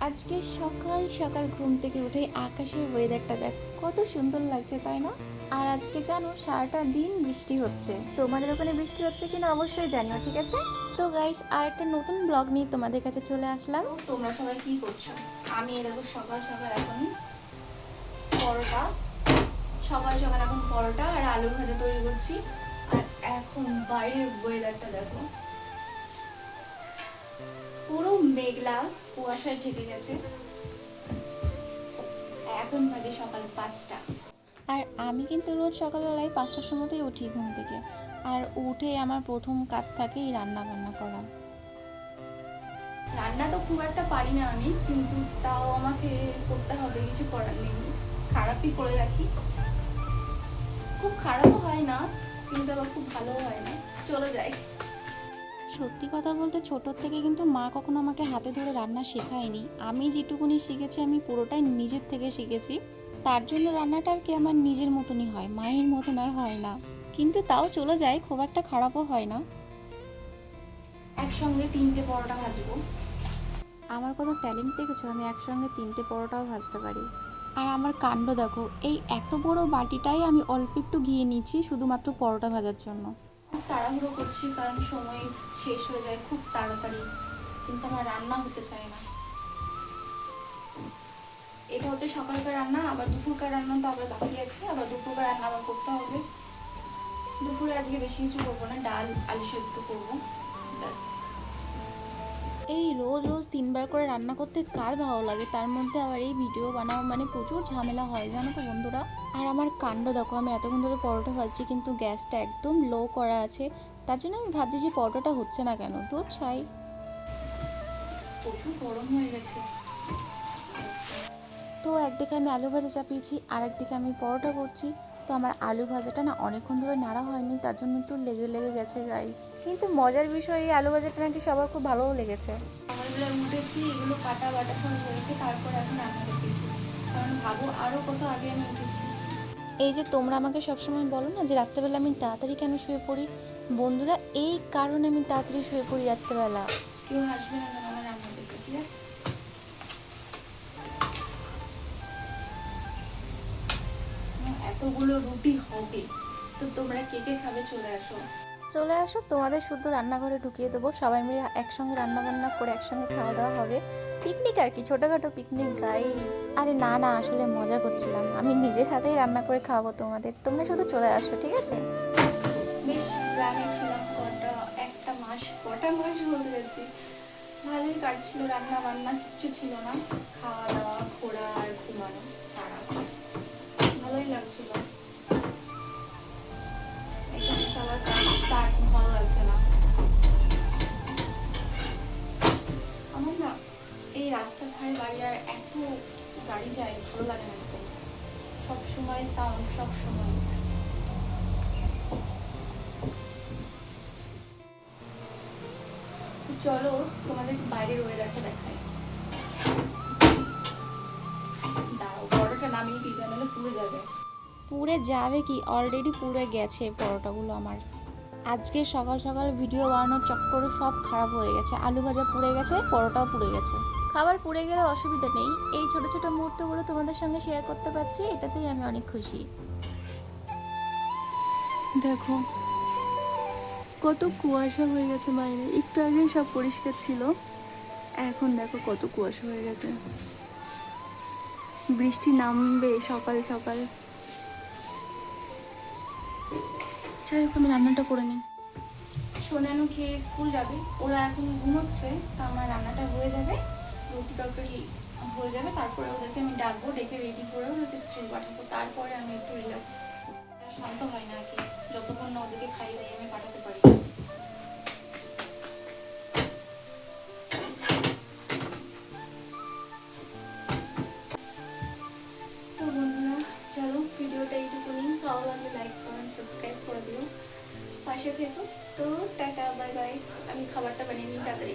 আজকে সকাল সকাল ঘুম থেকে উঠে আকাশের ওয়েদারটা দেখ কত সুন্দর লাগছে, তাই না? আর আজকে জানো সারাটা দিন বৃষ্টি হচ্ছে। তোমাদের ওখানে বৃষ্টি হচ্ছে কিনা অবশ্যই জানিও, ঠিক আছে? তো গাইস, আর একটা নতুন ব্লগ নিয়ে তোমাদের কাছে চলে আসলাম। তোমরা সবাই কি করছো? আমি দেখো সকাল সকাল এখন পরোটা সকাল সকাল এখন পরোটা আর আলু ভাজা তৈরি করছি। আর এখন বাইরের ওয়েদারটা দেখো, পুরো মেঘলা কুয়াশায় ঢেকে গেছে। এখন বাজে সকাল 5টা। আর আমি কিন্তু রোজ সকালবেলায় 5টার সময়তেই উঠি ঘুম থেকে। আর উঠে আমার প্রথম কাজ থাকে এই রান্না বান্না করা। রান্না তো খুব একটা পারি না আমি, কিন্তু তাও আমাকে করতে হবে, কিছু করার নেই। খারাপই করে রাখি, খুব খারাপও হয় না কিন্তু আবার খুব ভালোও হয় না, চলে যায়। সত্যি কথা বলতে ছোটোর থেকে কিন্তু মা কখনো আমাকে হাতে ধরে রান্না শেখায়নি। আমি যেটুকুনি শিখেছি আমি পুরোটাই নিজের থেকে শিখেছি। তার জন্য রান্নাটা আর কি আমার নিজের মতনই হয়, মায়ের মতন আর হয় না। কিন্তু তাও চলে যায়, খুব একটা খারাপও হয় না। একসঙ্গে 3টে পরোটা ভাজবো। আমার কত ট্যালেন্ট দেখেছো, আমি একসঙ্গে 3টে পরোটাও ভাজতে পারি। আর আমার কাণ্ড দেখো, এই এত বড় বাটিটাই আমি অল্প একটু ঘিয়ে নিচ্ছি শুধুমাত্র পরোটা ভাজার জন্য। খুব তাড়াহুড়ো করছি কারণ সময় শেষ হয়ে যায় খুব তাড়াতাড়ি, কিন্তু আমার রান্না হতে চায় না। এটা হচ্ছে সকালকার রান্না, আবার দুপুরকার রান্না তো আবার বাকি আছে, আবার দুপুরকার রান্না আবার করতে হবে। দুপুরে আজকে বেশি কিছু করবো না, ডাল আলু সেদ্ধ করবো, ব্যাস। এই রোজ রোজ 3বার করে রান্না করতে কার ভালো লাগে? তার মধ্যে আবার এই ভিডিও বানাও মানে প্রচুর ঝামেলা হয়, জানো তো বন্ধুরা। আর আমার কাণ্ড দেখো, আমি এতক্ষণ ধরে পরোটা ভাজছি কিন্তু গ্যাসটা একদম লো করা আছে। তার জন্য আমি ভাবছি যে পরোটাটা হচ্ছে না কেন, তোর ছাই। প্রচুর গরম হয়ে গেছে। তো একদিকে আমি আলু ভাজা চাপিয়েছি, আর একদিকে আমি পরোটা করছি। তো আমার আলু ভাজাটা না অনেকক্ষণ ধরে নাড়া হয়নি, তার জন্য একটু লেগে লেগে গেছে গাইস। কিন্তু মজার বিষয় এই আলু ভাজাটা নাকি সবার খুব ভালোও লেগেছে। সকালবেলা উঠেছি, এগুলো কাটা বাটা সব হয়েছে, তারপরে এখন রান্না চাপিয়েছি। কারণ ভাবো আরও কত আগে আমি উঠেছি। এই যে তোমরা আমাকে সবসময় বলো না যে রাত্রেবেলা আমি তাড়াতাড়ি কেন শুয়ে পড়ি, বন্ধুরা এই কারণে আমি তাড়াতাড়ি শুয়ে পড়ি রাত্রেবেলা। কেউ হাসবে না যেন আমার রান্না দেখে, ঠিক আছে? এতগুলো রুটি হবে, তো তোমরা কে কে খাবে চলে আসো। চলে আসো, তোমাদের শুদ্ধ রান্নাঘরে ঢুকিয়ে দেবো, সবাই মিলে একসঙ্গে রান্না বান্না করে একসঙ্গে খাওয়া দাওয়া হবে। পিকনিক আর কি, ছোটোখাটো পিকনিক গাইস। আরে না না, আসলে মজা করছিলাম, আমি নিজের হাতেই রান্না করে খাওয়াবো তোমাদের, তোমরা শুধু চলে আসো, ঠিক আছে? বেশ গ্রামে ছিলাম কটা মাস বলতে যাচ্ছি, ভালোই কাটছিল, রান্না বান্না কিচ্ছু ছিল না, খাওয়া দাওয়া ঘোরা আর ঘুমানো ছাড়া ভালোই লাগছিল। এখানে সবার কাজ স্টার্ট ভালো লাগছে না আমার না। এই রাস্তার ধারে বাড়ি আর এত গাড়ি যায়, ভালো লাগে না একদম, সবসময় সাউন্ড সবসময়। চলো তোমাদের বাইরের ওয়েদারটা দেখাই। দাঁড়াও, পরোটা নামিয়ে পিজা নাহলে পুড়ে যাবে। পুড়ে যাবে কি, অলরেডি পুড়ে গেছে পরোটাগুলো আমার। আজকে সকাল সকাল ভিডিও বানানোর চক্করে সব খারাপ হয়ে গেছে, আলু ভাজা পুড়ে গেছে, পরোটাও পুড়ে গেছে। খাবার পুড়ে গেলে অসুবিধা নেই, এই ছোট ছোট মুহূর্তগুলো তোমাদের সঙ্গে শেয়ার করতে পারছি, এটাতেই আমি অনেক খুশি। দেখো কত কুয়াশা হয়ে গেছে বাইরে, একটু আগে সব পরিষ্কার ছিল, এখন দেখো কত কুয়াশা হয়ে গেছে। বৃষ্টি নামবে সকাল সকাল। যাই হোক, আমি রান্নাটা করে নিই। সোনানু খেয়ে স্কুল যাবে, ওরা এখন ঘুমোচ্ছে, তো আমার রান্নাটা হয়ে যাবে, রুটি তরকারি হয়ে যাবে, তারপরে ওদেরকে আমি ডাকবো, ডেকে রেডি করে ওদেরকে স্কুল পাঠাবো, তারপরে আমি একটু রিল্যাক্স। শান্ত হয় না আর কি, যতক্ষণ না ওদেরকে খাইয়ে দিয়ে আমি পাঠাতে পারি। তো বন্ধুরা, চলো ভিডিওটা এইটুকুনি, ভালো লাগলে লাইক করেন, সাবস্ক্রাইব করে দিও, পাশে থেকো। তো টাটা, বাই বাই, আমি খাবারটা বানিয়ে নিই তাড়াতাড়ি।